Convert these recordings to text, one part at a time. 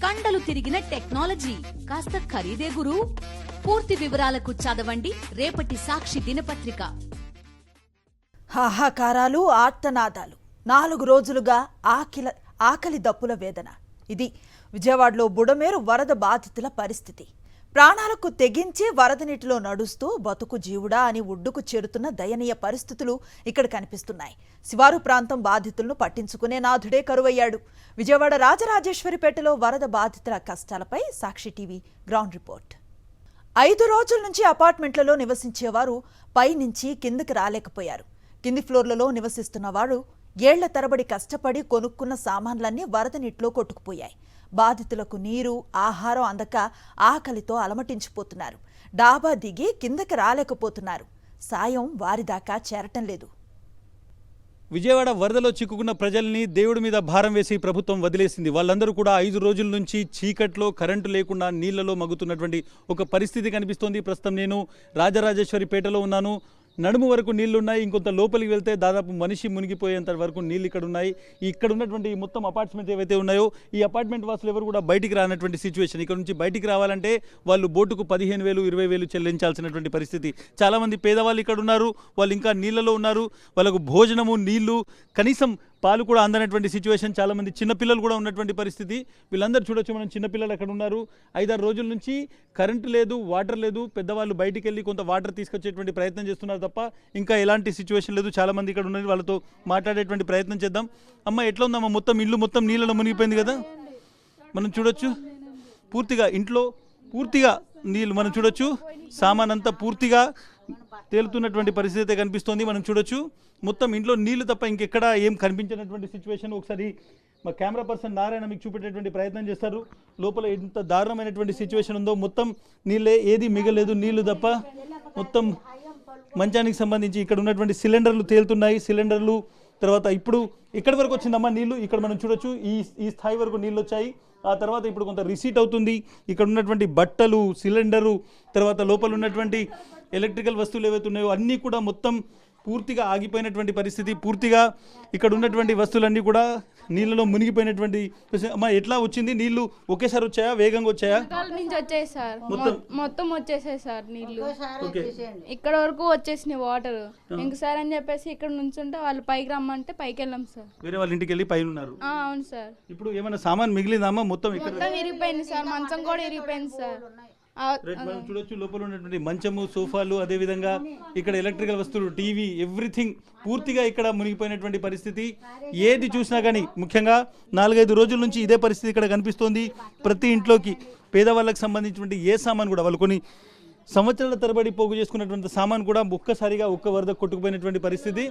కండలు తిరిగిన టెక్నాలజీ కాస్త ఖరీదే గురు. పూర్తి వివరాలకు చదవండి రేపటి సాక్షి దినపత్రిక. హాహాకారాలు, ఆర్తనాదాలు, 4 రోజులుగా ఆకలి దప్పుల వేదన. ఇది విజయవాడలో బుడమేరు వరద బాధితుల పరిస్థితి. ప్రాణాలకు తెగించి వరద నీటిలో నడుస్తూ బతుకు జీవుడా అని ఒడ్డుకు చేరుతున్న దయనీయ పరిస్థితులు ఇక్కడ కనిపిస్తున్నాయి. శివారు ప్రాంతం బాధితులను పట్టించుకునే నాథుడే కరువయ్యాడు. విజయవాడ రాజరాజేశ్వరిపేటలో వరద బాధితుల కష్టాలపై సాక్షి టీవీ గ్రౌండ్ రిపోర్ట్. 5 రోజుల నుంచి అపార్ట్మెంట్లలో నివసించేవారు పైనుంచి కిందకి రాలేకపోయారు. కింది ఫ్లోర్లలో నివసిస్తున్న వారు ఏళ్ల తరబడి కష్టపడి కొనుక్కున్న సామాన్లన్నీ వరద నీటిలో కొట్టుకుపోయాయి. బాధితులకు నీరు, ఆహారం అందక ఆకలితో అలమటించిపోతున్నారు. డాబా దిగి కిందకి రాలేకపోతున్నారు. సాయం వారిదాకా చేరటం లేదు. విజయవాడ వరదలో చిక్కుకున్న ప్రజల్ని దేవుడి మీద భారం వేసి ప్రభుత్వం వదిలేసింది. వాళ్ళందరూ కూడా 5 రోజుల నుంచి చీకట్లో కరెంటు లేకుండా నీళ్లలో మగ్గుతున్నటువంటి ఒక పరిస్థితి కనిపిస్తోంది. ప్రస్తుతం నేను రాజరాజేశ్వరిపేటలో ఉన్నాను. నడుము వరకు నీళ్లు ఉన్నాయి. ఇంకొంత లోపలికి వెళ్తే దాదాపు మనిషి మునిగిపోయేంత వరకు నీళ్ళు ఇక్కడ ఉన్నాయి. ఇక్కడ ఉన్నటువంటి మొత్తం అపార్ట్మెంట్ ఏవైతే ఉన్నాయో ఈ అపార్ట్మెంట్ వాసులు ఎవరు కూడా బయటికి రానటువంటి సిచ్యువేషన్. ఇక్కడ నుంచి బయటికి రావాలంటే వాళ్ళు బోటుకు 15,000 20,000 చెల్లించాల్సినటువంటి పరిస్థితి. చాలామంది పేదవాళ్ళు ఇక్కడ ఉన్నారు. వాళ్ళు ఇంకా నీళ్ళలో ఉన్నారు. వాళ్ళకు భోజనము, నీళ్లు, కనీసం పాలు కూడా అందనటువంటి సిచ్యువేషన్. చాలామంది చిన్నపిల్లలు కూడా ఉన్నటువంటి పరిస్థితి. వీళ్ళందరూ చూడొచ్చు, మనం చిన్నపిల్లలు అక్కడ ఉన్నారు. 5-6 రోజుల నుంచి కరెంటు లేదు, వాటర్ లేదు. పెద్దవాళ్ళు బయటికి వెళ్ళి కొంత వాటర్ తీసుకొచ్చేటువంటి ప్రయత్నం చేస్తున్నారు తప్ప ఇంకా ఎలాంటి సిచ్యువేషన్ లేదు. చాలామంది ఇక్కడ ఉన్నారు, వాళ్ళతో మాట్లాడేటువంటి ప్రయత్నం చేద్దాం. అమ్మ, ఎట్లా ఉందమ్మా? మొత్తం ఇల్లు మొత్తం నీళ్ళలో మునిగిపోయింది కదా. మనం చూడొచ్చు పూర్తిగా ఇంట్లో పూర్తిగా నీళ్ళు. మనం చూడొచ్చు సామాన్ అంతా పూర్తిగా తేలుతున్నటువంటి పరిస్థితి అయితే కనిపిస్తోంది. మనం చూడొచ్చు మొత్తం ఇంట్లో నీళ్లు తప్ప ఇంకెక్కడ ఏం కనిపించినటువంటి సిచ్యువేషన్. ఒకసారి మా కెమెరా పర్సన్ నారాయణ మీకు చూపెట్టేటువంటి ప్రయత్నం చేస్తారు. లోపల ఎంత దారుణమైనటువంటి సిచ్యువేషన్ ఉందో. మొత్తం నీళ్ళే, ఏది మిగలేదు, నీళ్లు తప్ప. మొత్తం మంచానికి సంబంధించి ఇక్కడ ఉన్నటువంటి సిలిండర్లు తేలుతున్నాయి. సిలిండర్లు తర్వాత ఇప్పుడు ఎక్కడి వరకు వచ్చిందమ్మా నీళ్లు? ఇక్కడ మనం చూడొచ్చు ఈ స్థాయి వరకు నీళ్ళు వచ్చాయి. ఆ తర్వాత ఇప్పుడు కొంత రిసీట్ అవుతుంది. ఇక్కడ ఉన్నటువంటి బట్టలు, సిలిండరు, తర్వాత లోపల ఉన్నటువంటి ఎలక్ట్రికల్ వస్తువులు ఏవైతే ఉన్నాయో అన్నీ కూడా మొత్తం పూర్తిగా ఆగిపోయినటువంటి పరిస్థితి. పూర్తిగా ఇక్కడ ఉన్నటువంటి వస్తువులన్నీ కూడా నీళ్ళలో మునిగిపోయినటువంటి. అమ్మా, ఎట్లా వచ్చింది నీళ్లు? ఒకేసారి వచ్చాయా, వేగంగా వచ్చాయా? నుంచి వచ్చాయి సార్, మొత్తం వచ్చేసాయి సార్ నీళ్లు. ఇక్కడ వరకు వచ్చేసినాయి వాటర్. ఇంకసారి అని చెప్పేసి ఇక్కడ నుంచి ఉంటే వాళ్ళు పైకి రమ్మంటే పైకి వెళ్ళాం సార్. వేరే వాళ్ళ ఇంటికి వెళ్ళి పైన ఉన్నారు. అవును సార్. ఇప్పుడు ఏమైనా సామాన్ మిగిలిందా అమ్మా? మొత్తం ఇరిగిపోయింది సార్, మంచం కూడా ఇరిగిపోయింది సార్. మనం చూడొచ్చు లోపల ఉన్నటువంటి మంచము, సోఫాలు, అదేవిధంగా ఇక్కడ ఎలక్ట్రికల్ వస్తువులు, టీవీ, ఎవ్రీథింగ్ పూర్తిగా ఇక్కడ మునిగిపోయినటువంటి పరిస్థితి. ఏది చూసినా కానీ ముఖ్యంగా 4-5 రోజుల నుంచి ఇదే పరిస్థితి ఇక్కడ కనిపిస్తోంది. ప్రతి ఇంట్లోకి పేదవాళ్ళకి సంబంధించినటువంటి ఏ సామాన్ కూడా వాళ్ళు కొన్ని సంవత్సరాల తరబడి పోగు చేసుకున్నటువంటి సామాన్ కూడా ఒక్కసారిగా వరద కొట్టుకుపోయినటువంటి పరిస్థితి.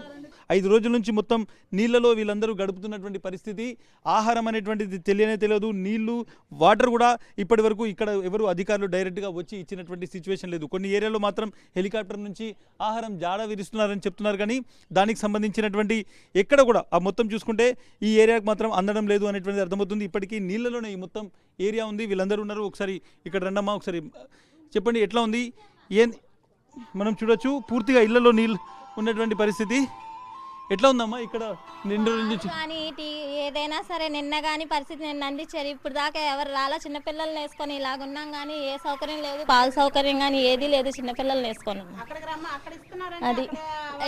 5 రోజుల నుంచి మొత్తం నీళ్లలో వీళ్ళందరూ గడుపుతున్నటువంటి పరిస్థితి. ఆహారం అనేటువంటిది తెలియదు. నీళ్లు, వాటర్ కూడా ఇప్పటి వరకు ఇక్కడ ఎవరు అధికారులు డైరెక్ట్గా వచ్చి ఇచ్చినటువంటి సిచ్యువేషన్ లేదు. కొన్ని ఏరియాలో మాత్రం హెలికాప్టర్ నుంచి ఆహారం జాడ విరుస్తున్నారని చెప్తున్నారు, కానీ దానికి సంబంధించినటువంటి ఎక్కడ కూడా ఆ మొత్తం చూసుకుంటే ఈ ఏరియాకి మాత్రం అందడం లేదు అనేటువంటిది అర్థమవుతుంది. ఇప్పటికీ నీళ్లలోనే ఈ మొత్తం ఏరియా ఉంది. వీళ్ళందరూ ఉన్నారు. ఒకసారి ఇక్కడ రండమ్మా, ఒకసారి చెప్పండి ఎట్లా ఉంది? మనం చూడొచ్చు పూర్తిగా ఇళ్లలో నీళ్ళు ఉన్నటువంటి పరిస్థితి. ఎట్లా ఉందమ్మా ఇక్కడ? కానీ ఏదైనా సరే నిన్న కానీ పరిస్థితి నిన్న అందించారు. ఇప్పుడు దాకా ఎవరు రాలా. చిన్నపిల్లల్ని వేసుకొని ఇలాగున్నాం కానీ ఏ సౌకర్యం లేదు, పాల సౌకర్యం కానీ ఏది లేదు. చిన్నపిల్లల్ని వేసుకొని అది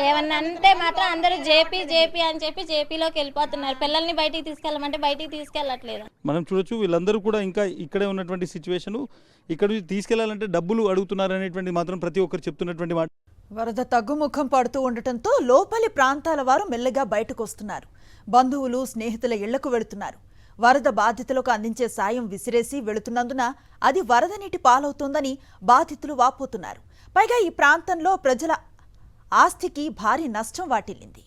ఏమన్నా అంటే మాత్రం అందరూ జేపీ అని చెప్పి జేపీలోకి వెళ్ళిపోతున్నారు. పిల్లల్ని బయటికి తీసుకెళ్ళమంటే బయటికి తీసుకెళ్ళట్లేదు. మనం చూడొచ్చు వీళ్ళందరూ కూడా ఇంకా ఇక్కడే ఉన్నటువంటి సిచ్యువేషన్. ఇక్కడ తీసుకెళ్లాలంటే డబ్బులు అడుగుతున్నారు అనేటువంటి మాత్రం ప్రతి ఒక్కరు చెప్తున్నటువంటి మాట. వరద తగ్గుముఖం పడుతూ ఉండటంతో లోపలి ప్రాంతాల వారు మెల్లగా బయటకు వస్తున్నారు. బంధువులు, స్నేహితుల ఇళ్లకు వెళుతున్నారు. వరద బాధితులకు అందించే సాయం విసిరేసి వెళుతున్నందున అది వరద నీటి పాలవుతోందని బాధితులు వాపోతున్నారు. పైగా ఈ ప్రాంతంలో ప్రజల ఆస్తికి భారీ నష్టం వాటిల్లింది.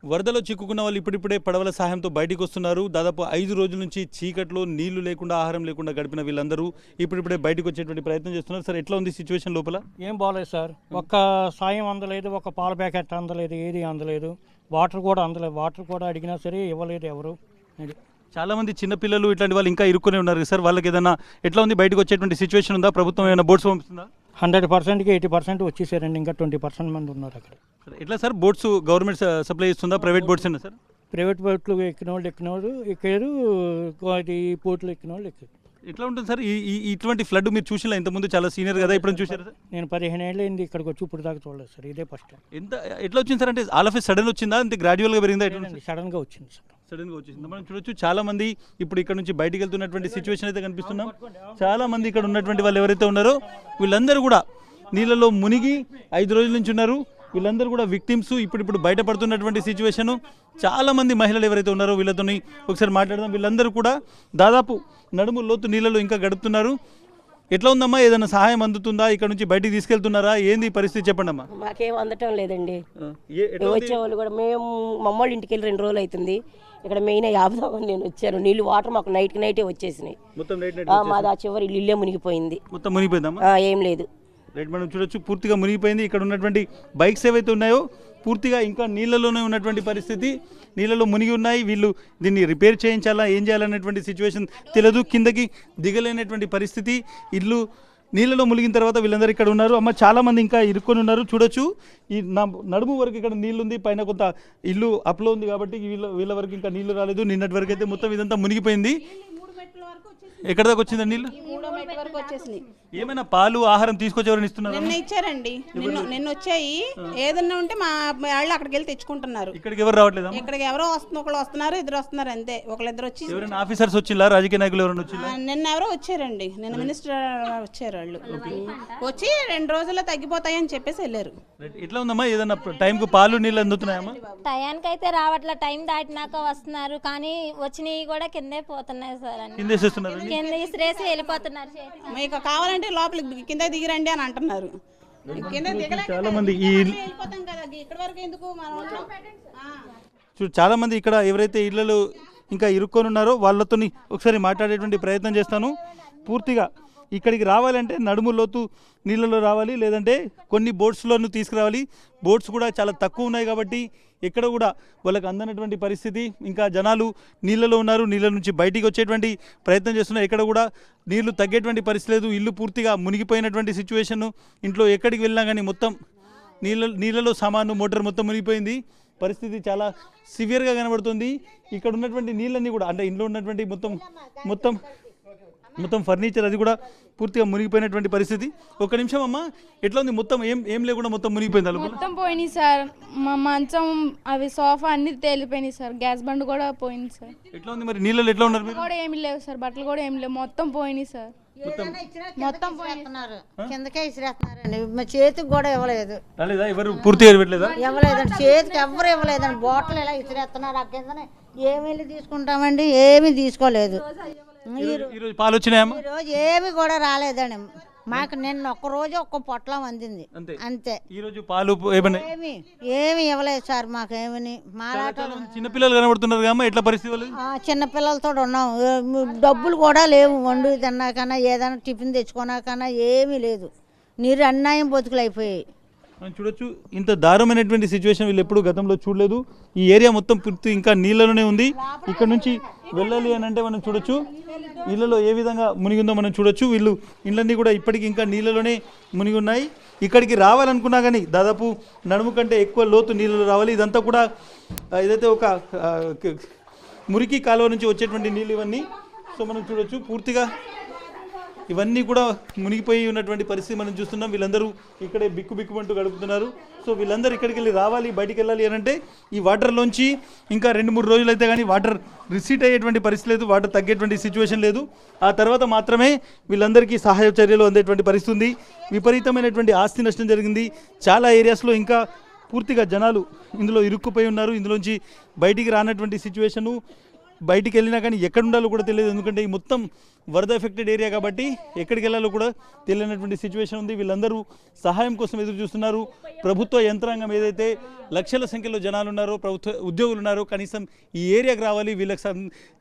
వరదలో చిక్కుకున్న వాళ్ళు ఇప్పుడిప్పుడే పడవల సహాయంతో బయటికి వస్తున్నారు. దాదాపు 5 రోజుల నుంచి చీకట్లో నీళ్లు లేకుండా, ఆహారం లేకుండా గడిపిన వీళ్ళందరూ ఇప్పుడిప్పుడే బయటకు వచ్చేటువంటి ప్రయత్నం చేస్తున్నారు. సార్, ఎట్లా ఉంది సిచ్యువేషన్ లోపల? ఏం బాగలేదు సార్. ఒక్క సాయం అందలేదు, ఒక పాల ప్యాకెట్ అందలేదు, ఏది అందలేదు. వాటర్ కూడా అందలేదు. వాటర్ కూడా అడిగినా సరే ఇవ్వలేదు ఎవరు. చాలామంది చిన్నపిల్లలు ఇట్లాంటి వాళ్ళు ఇంకా ఇరుక్కునే ఉన్నారు సార్. వాళ్ళకి ఏదైనా ఎట్లా ఉంది? బయటకు వచ్చేటువంటి సిచ్యువేషన్ ఉందా? ప్రభుత్వం ఏమైనా బోట్స్ పంపిస్తుందా? 100%కి 80% వచ్చేసారండి. ఇంకా 20% మంది ఉన్నారు అక్కడ. ఎట్లా సార్? బోట్స్ గవర్నమెంట్ సప్లై చేస్తుందా? ప్రైవేట్ బోట్స్ అయినా సార్? ప్రైవేట్ బోట్లు ఎక్కిన వాళ్ళు ఎక్కారు, ఈ పోర్టులు ఎక్కిన వాళ్ళు ఎక్కారు. ఎట్లా ఉంటుంది సార్ ఇటువంటి ఫ్లడ్ మీరు చూసినా ఇంతకుముందు చాలా సీనియర్ కదా ఇప్పుడు చూసారు సార్? నేను 15 ఏళ్ళు అయింది ఇక్కడికి వచ్చి ఇప్పుడు దాకా చూడలేదు సార్, ఇదే ఫస్ట్ టైం. ఎట్లా వచ్చింది సార్? అంటే ఆల్ ఆఫ్ ఏ సడన్ వచ్చిందా, అంతే గ్రాడ్యువల్గా పెరిగిందా? సడన్గా వచ్చింది సార్. సడన్గా వచ్చేసింది. మనం చూడొచ్చు చాలా మంది ఇప్పుడు ఇక్కడ నుంచి బయటికి వెళ్తున్నటువంటి సిచ్యువేషన్ అయితే కనిపిస్తున్నాం. చాలా మంది ఇక్కడ ఉన్నటువంటి వాళ్ళు ఎవరైతే ఉన్నారో వీళ్ళందరూ కూడా నీళ్ళలో మునిగి 5 రోజుల నుంచి ఉన్నారు. వీళ్ళందరూ కూడా విక్టిమ్స్. ఇప్పుడు బయటపడుతున్నటువంటి సిచ్యువేషను. చాలా మంది మహిళలు ఎవరైతే ఉన్నారో వీళ్ళతో ఒకసారి మాట్లాడదాం. వీళ్ళందరూ కూడా దాదాపు నడుము లోతు నీళ్ళలో ఇంకా గడుపుతున్నారు. ఎట్లా ఉందమ్మా? ఏదైనా సహాయం అందుతుందా? ఇక్కడ నుంచి బయటికి తీసుకెళ్తున్నారా? ఏంది పరిస్థితి చెప్పండి అమ్మా. మాకేం అందటం లేదండి. వచ్చేవాళ్ళు కూడా మేము మమ్మల్ని ఇంటికి వెళ్ళి 2 రోజులు అవుతుంది. ఇక్కడ మెయిన్ యాభదామని నేను వచ్చాను. నీళ్ళు వాటర్ మాకు నైటే వచ్చేసినాయి. మాది ఆ చివరి ఇల్లే మునిగిపోయింది. మొత్తం మునిగిపోయిందమ్మా? ఏం లేదు. రైట్, మనం చూడొచ్చు పూర్తిగా మునిగిపోయింది. ఇక్కడ ఉన్నటువంటి బైక్స్ ఏవైతే ఉన్నాయో పూర్తిగా ఇంకా నీళ్ళలోనే ఉన్నటువంటి పరిస్థితి. నీళ్ళలో మునిగి ఉన్నాయి. వీళ్ళు దీన్ని రిపేర్ చేయించాలా, ఏం చేయాలనేటువంటి సిచ్యువేషన్ తెలియదు. కిందకి దిగలేనటువంటి పరిస్థితి. ఇల్లు నీళ్ళలో మునిగిన తర్వాత వీళ్ళందరూ ఇక్కడ ఉన్నారు. అమ్మ చాలా మంది ఇంకా ఇరుక్కొని ఉన్నారు. చూడొచ్చు ఈ నడుము వరకు ఇక్కడ నీళ్ళు ఉంది. పైన కొంత ఇల్లు అప్లో ఉంది కాబట్టి వీళ్ళ వరకు ఇంకా నీళ్లు రాలేదు. నిన్నటి వరకు అయితే మొత్తం ఇదంతా మునిగిపోయింది. ఎక్కడ దాకా వచ్చిందా నీళ్ళు? 3వ మెట్టు వరకు వచ్చేసినాయి. ఏమైనా పాలు ఆహారం తీసుకొచ్చి ఎవరైనా ఇస్తున్నారు? నిన్న ఇచ్చారండి. నిన్న వచ్చాయి. ఏదన్నా ఉంటే మా వాళ్ళు అక్కడికి వెళ్ళి తెచ్చుకుంటున్నారు. ఇక్కడికి ఎవరు రావట్లేదు? ఇక్కడికి ఎవరో ఒకళ్ళు వస్తున్నారు, ఇద్దరు వస్తున్నారు అంతే. ఒకళ్ళిద్దరు వచ్చి ఎవరైనా ఆఫీసర్స్ వచ్చిలా? రాజకీయ నాయకులు ఎవరైనా వచ్చిలా? నిన్న ఎవరో వచ్చారండి. నిన్న మినిస్టర్ వచ్చారు. వాళ్ళు వచ్చి 2 రోజుల్లో తగ్గిపోతాయని చెప్పేసి వెళ్ళారు. ఎట్లా ఉందమ్మా? ఏదన్నా టైంకు పాలు నీళ్ళు అందుతున్నాయమ్మా? టయానికి అయితే రావట్ల, టైం దాటినాక వస్తున్నారు కానీ వచ్చినవి కూడా కిందే పోతున్నాయి సార్. కిందేసేస్తున్నారు, కింద ఇసిరేసి వెళ్ళిపోతున్నారు. మీకు కావాలంటే లోపలికి కింద దిగిరండి అని అంటున్నారు. కింద చాలా మంది వెళ్ళిపోతాం కదా, ఇక్కడ వరకు ఎందుకు చాలా మంది ఇక్కడ ఎవరైతే ఇళ్లలో ఇంకా ఇరుక్కొని ఉన్నారో వాళ్ళతో ఒకసారి మాట్లాడేటువంటి ప్రయత్నం చేస్తాను. పూర్తిగా ఇక్కడికి రావాలంటే నడుము లోతు నీళ్ళలో రావాలి, లేదంటే కొన్ని బోట్స్లోనూ తీసుకురావాలి. బోట్స్ కూడా చాలా తక్కువ ఉన్నాయి కాబట్టి ఎక్కడ కూడా వాళ్ళకి అందనటువంటి పరిస్థితి. ఇంకా జనాలు నీళ్ళలో ఉన్నారు, నీళ్ళ నుంచి బయటికి వచ్చేటువంటి ప్రయత్నం చేస్తున్నారు. ఎక్కడ కూడా నీళ్లు తగ్గేటువంటి పరిస్థితి లేదు. ఇల్లు పూర్తిగా మునిగిపోయినటువంటి సిచ్యువేషన్. ఇంట్లో ఎక్కడికి వెళ్ళినా కానీ మొత్తం నీళ్ళలో సామాను మోటార్ మొత్తం మునిగిపోయింది. పరిస్థితి చాలా సివియర్గా కనబడుతుంది. ఇక్కడ ఉన్నటువంటి నీళ్ళన్నీ కూడా అంటే ఇంట్లో ఉన్నటువంటి మొత్తం ఫర్నిచర్ అది కూడా పూర్తిగా మునిగిపోయినటువంటి పరిస్థితి. ఒక నిమిషం అమ్మా, ఎట్లా ఉంది? మొత్తం ఏం లేకుండా మొత్తం మునిగిపోయింది. మొత్తం పోయినాయి సార్. మా మంచం అవి సోఫా అన్ని తేలిపోయినాయి సార్. గ్యాస్ బండ్ కూడా పోయింది సార్. ఎట్లా ఉంది మరి? నీళ్ళలో ఎట్లా ఉన్నారు? కూడా ఏమి లేవు సార్, బట్టలు కూడా ఏమి లేవు, మొత్తం పోయినాయి సార్. మొత్తం కిందకే ఇసిరేస్తున్నారండి. మా చేతికి కూడా ఇవ్వలేదు. ఎవరు పూర్తిగా ఇవ్వలేదండి, చేతికి ఎవరు ఇవ్వలేదండి. బాటిల్ ఇలా ఇసిరేస్తున్నారు. ఆ కిందనే ఏమి వెళ్ళి తీసుకుంటామండి, ఏమి తీసుకోలేదు. ఈరోజు ఏమి కూడా రాలేదండి మాకు. నిన్న ఒక్కరోజు ఒక్క పొట్లం అందింది అంతే. ఏమి ఇవ్వలేదు సార్ మాకు. ఏమని చిన్నపిల్లలు కనబడుతున్నారు. ఎట్లా పరిస్థితి? చిన్నపిల్లలతో ఉన్నాం. డబ్బులు కూడా లేవు. వండు తిన్నాకన్నా ఏదైనా టిఫిన్ తెచ్చుకున్నాకన్నా ఏమీ లేదు. నీరు అన్యాయం బతుకులు అయిపోయాయి. మనం చూడొచ్చు ఇంత దారుణమైనటువంటి సిచ్యువేషన్ వీళ్ళు ఎప్పుడు గతంలో చూడలేదు. ఈ ఏరియా మొత్తం పూర్తి ఇంకా నీళ్ళలోనే ఉంది. ఇక్కడ నుంచి వెళ్ళాలి అని అంటే మనం చూడొచ్చు ఇళ్ళలో ఏ విధంగా మునిగిందో మనం చూడొచ్చు. వీళ్ళు ఇళ్ళన్నీ కూడా ఇప్పటికీ ఇంకా నీళ్ళలోనే మునిగి ఉన్నాయి. ఇక్కడికి రావాలనుకున్నా కానీ దాదాపు నడుము కంటే ఎక్కువ లోతు నీళ్ళలో రావాలి. ఇదంతా కూడా ఏదైతే ఒక మురికి కాలువ నుంచి వచ్చేటువంటి నీళ్ళు ఇవన్నీ. సో మనం చూడొచ్చు పూర్తిగా ఇవన్నీ కూడా మునిగిపోయి ఉన్నటువంటి పరిస్థితి మనం చూస్తున్నాం. వీళ్ళందరూ ఇక్కడే బిక్కుమంటూ గడుపుతున్నారు. సో వీళ్ళందరూ ఇక్కడికి వెళ్ళి రావాలి, బయటికి వెళ్ళాలి అని అంటే ఈ వాటర్లోంచి ఇంకా 2-3 రోజులు అయితే కానీ వాటర్ రిసీట్ అయ్యేటువంటి పరిస్థితి లేదు, వాటర్ తగ్గేటువంటి సిచ్యువేషన్ లేదు. ఆ తర్వాత మాత్రమే వీళ్ళందరికీ సహాయ చర్యలు అందేటువంటి పరిస్థితి ఉంది. విపరీతమైనటువంటి ఆస్తి నష్టం జరిగింది. చాలా ఏరియాస్లో ఇంకా పూర్తిగా జనాలు ఇందులో ఇరుక్కుపోయి ఉన్నారు. ఇందులోంచి బయటికి రానటువంటి సిచ్యువేషను. బయటికి వెళ్ళినా కానీ ఎక్కడ ఉండాలో కూడా తెలియదు. ఎందుకంటే ఈ మొత్తం వరద ఎఫెక్టెడ్ ఏరియా కాబట్టి ఎక్కడికి వెళ్ళాలో కూడా తెలియనటువంటి సిచ్యువేషన్ ఉంది. వీళ్ళందరూ సహాయం కోసం ఎదురు చూస్తున్నారు. ప్రభుత్వ యంత్రాంగం ఏదైతే లక్షల సంఖ్యలో జనాలు ఉన్నారో, ప్రభుత్వ ఉద్యోగులు ఉన్నారో, కనీసం ఈ ఏరియాకి రావాలి, వీళ్ళకి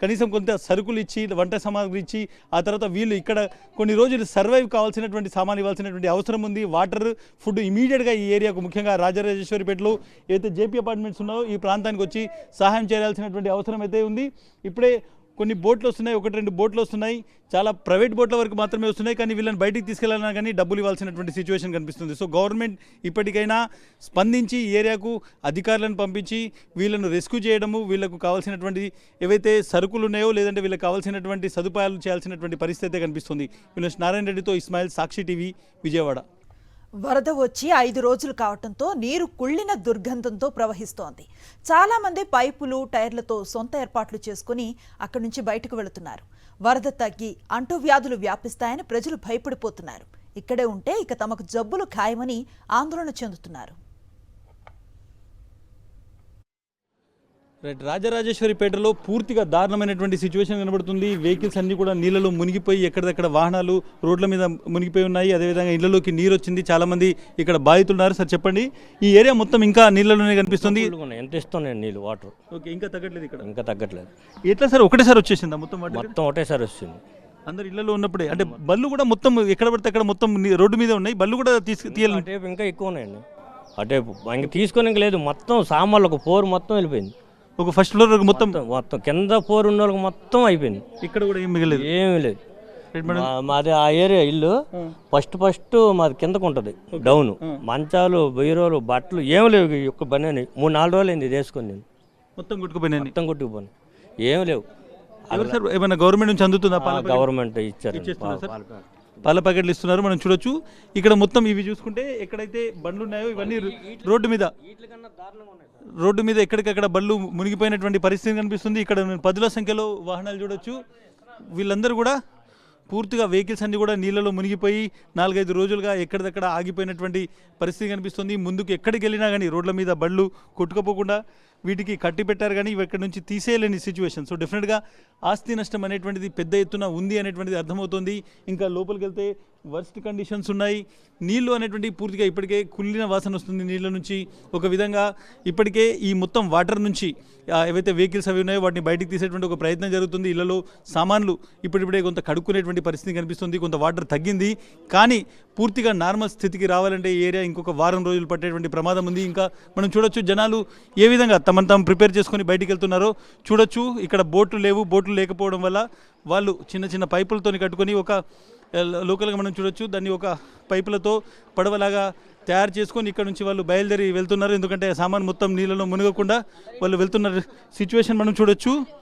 కనీసం కొంత సరుకులు ఇచ్చి, వంట సామాగ్రి ఇచ్చి, ఆ తర్వాత వీళ్ళు ఇక్కడ కొన్ని రోజులు సర్వైవ్ కావాల్సినటువంటి సామాన్ ఇవ్వాల్సినటువంటి అవసరం ఉంది. వాటర్, ఫుడ్ ఇమీడియట్గా ఈ ఏరియాకు ముఖ్యంగా రాజరాజేశ్వరిపేటలో ఏదైతే జేపీ అపార్ట్మెంట్స్ ఉన్నాయో ఈ ప్రాంతానికి వచ్చి సహాయం చేయాల్సినటువంటి అవసరం అయితే ఉంది. ఇప్పుడే కొన్ని బోట్లు వస్తున్నాయి, 1-2 బోట్లు వస్తున్నాయి, చాలా ప్రైవేట్ బోట్ల వరకు మాత్రమే వస్తున్నాయి. కానీ వీళ్ళని బయటికి తీసుకెళ్లాలన్నా కానీ డబ్బులు ఇవ్వాల్సినటువంటి సిచ్యువేషన్ కనిపిస్తుంది. సో గవర్నమెంట్ ఇప్పటికైనా స్పందించి ఈ ఏరియాకు అధికారులను పంపించి వీళ్ళను రెస్క్యూ చేయడము, వీళ్ళకు కావాల్సినటువంటి ఏవైతే సరుకులు ఉన్నాయో లేదంటే వీళ్ళకి కావాల్సినటువంటి సదుపాయాలు చేయాల్సినటువంటి పరిస్థితి కనిపిస్తుంది. వీళ్ళ నారాయణ రెడ్డితో ఇస్మాయిల్, సాక్షి టీవీ, విజయవాడ. వరద వచ్చి 5 రోజులు కావడంతో నీరు కుళ్ళిన దుర్గంధంతో ప్రవహిస్తోంది. చాలామంది పైపులు, టైర్లతో సొంత ఏర్పాట్లు చేసుకుని అక్కడి నుంచి బయటకు వెళుతున్నారు. వరద తగ్గి అంటువ్యాధులు వ్యాపిస్తాయని ప్రజలు భయపడిపోతున్నారు. ఇక్కడే ఉంటే ఇక తమకు జబ్బులు ఖాయమని ఆందోళన చెందుతున్నారు. రైట్, రాజరాజేశ్వరిపేటలో పూర్తిగా దారుణమైనటువంటి సిచ్యువేషన్ కనబడుతుంది. వెహికల్స్ అన్నీ కూడా నీళ్ళలో మునిగిపోయి ఎక్కడిదక్కడ వాహనాలు రోడ్ల మీద మునిగిపోయి ఉన్నాయి. అదేవిధంగా ఇళ్లలోకి నీరు వచ్చింది. చాలామంది ఇక్కడ బాధితున్నారు. సార్ చెప్పండి, ఈ ఏరియా మొత్తం ఇంకా నీళ్ళలోనే కనిపిస్తుంది. ఎంత ఇస్తున్నాయి నీళ్ళు, వాటర్ ఓకే, ఇంకా తగ్గట్లేదు ఇక్కడ? ఇంకా తగ్గట్లేదు. ఎట్లా సార్, ఒకటేసారి వచ్చేసిందా మొత్తం? మొత్తం ఒకటేసారి వచ్చింది. అందరు ఇళ్లలో ఉన్నప్పుడే అంటే బళ్ళు కూడా మొత్తం ఎక్కడ పడితే అక్కడ మొత్తం రోడ్డు మీద ఉన్నాయి. బళ్ళు కూడా తీయాలి. అటేపు ఇంకా ఎక్కువ ఉన్నాయండి. అటేపు ఇంకా తీసుకొని లేదు. మొత్తం సామాన్లు ఒక 4 మొత్తం వెళ్ళిపోయింది. ఒక ఫస్ట్ ఫ్లోర్ మొత్తం మొత్తం కింద 4 ఉన్న వాళ్ళకి మొత్తం అయిపోయింది. ఇక్కడ కూడా ఏం మిగలేదు, ఏమీ లేదు. మాది ఆ ఏరియా ఇల్లు ఫస్ట్ మాది కిందకు ఉంటుంది డౌన్. మంచాలు, బీరోలు, బట్టలు ఏమి లేవు. ఒక్క బని 3-4 రోజులు అయింది ఇది వేసుకొని. నేను మొత్తం కొట్టుకుపోయినా, మొత్తం కొట్టుకుపోయాను. ఏమి లేవు. సార్ ఏమైనా గవర్నమెంట్ నుంచి అందుతుందా? గవర్నమెంట్ ఇచ్చారు, పాల ప్యాకెట్లు ఇస్తున్నారు. మనం చూడొచ్చు ఇక్కడ మొత్తం ఇవి చూసుకుంటే ఎక్కడైతే బండ్లు ఉన్నాయో ఇవన్నీ రోడ్డు మీద ఎక్కడికక్కడ బళ్ళు మునిగిపోయినటువంటి పరిస్థితి కనిపిస్తుంది. ఇక్కడ 10ల సంఖ్యలో వాహనాలు చూడొచ్చు. వీళ్ళందరూ కూడా పూర్తిగా వెహికల్స్ అన్నీ కూడా నీళ్ళలో మునిగిపోయి 4-5 రోజులుగా ఎక్కడిదక్కడ ఆగిపోయినటువంటి పరిస్థితి కనిపిస్తుంది. ముందుకు ఎక్కడికి వెళ్ళినా కానీ రోడ్ల మీద బళ్ళు కొట్టుకుపోకుండా వీటికి కట్టి పెట్టారు, కానీ ఇవి ఎక్కడి నుంచి తీసేయలేని సిచ్యువేషన్. సో డెఫినెట్గా ఆస్తి నష్టం అనేటువంటిది పెద్ద ఎత్తున ఉంది అనేటువంటిది అర్థమవుతుంది. ఇంకా లోపలికి వెళ్తే వర్స్ట్ కండిషన్స్ ఉన్నాయి. నీళ్లు అనేటువంటి పూర్తిగా ఇప్పటికే కుళ్ళిన వాసన వస్తుంది నీళ్ళ నుంచి. ఒక విధంగా ఇప్పటికే ఈ మొత్తం వాటర్ నుంచి ఏవైతే వెహికల్స్ అవి ఉన్నాయో వాటిని బయటికి తీసేటువంటి ఒక ప్రయత్నం జరుగుతుంది. ఇళ్లలో సామాన్లు ఇప్పుడిప్పుడే కొంత కడుక్కునేటువంటి పరిస్థితి కనిపిస్తుంది. కొంత వాటర్ తగ్గింది, కానీ పూర్తిగా నార్మల్ స్థితికి రావాలంటే ఈ ఏరియా ఇంకొక వారం రోజులు పట్టేటువంటి ప్రమాదం ఉంది. ఇంకా మనం చూడొచ్చు జనాలు ఏ విధంగా తమను తాము ప్రిపేర్ చేసుకొని బయటికి వెళ్తున్నారో చూడొచ్చు. ఇక్కడ బోట్లు లేవు. బోట్లు లేకపోవడం వల్ల వాళ్ళు చిన్న చిన్న పైపులతో కట్టుకొని ఒక లోకల్గా మనం చూడొచ్చు దాన్ని ఒక పైపులతో పడవలాగా తయారు చేసుకొని ఇక్కడ నుంచి వాళ్ళు బయలుదేరి వెళ్తున్నారు. ఎందుకంటే సామాన్ మొత్తం నీళ్ళలో మునగకుండా వాళ్ళు వెళ్తున్న సిచ్యువేషన్ మనం చూడొచ్చు.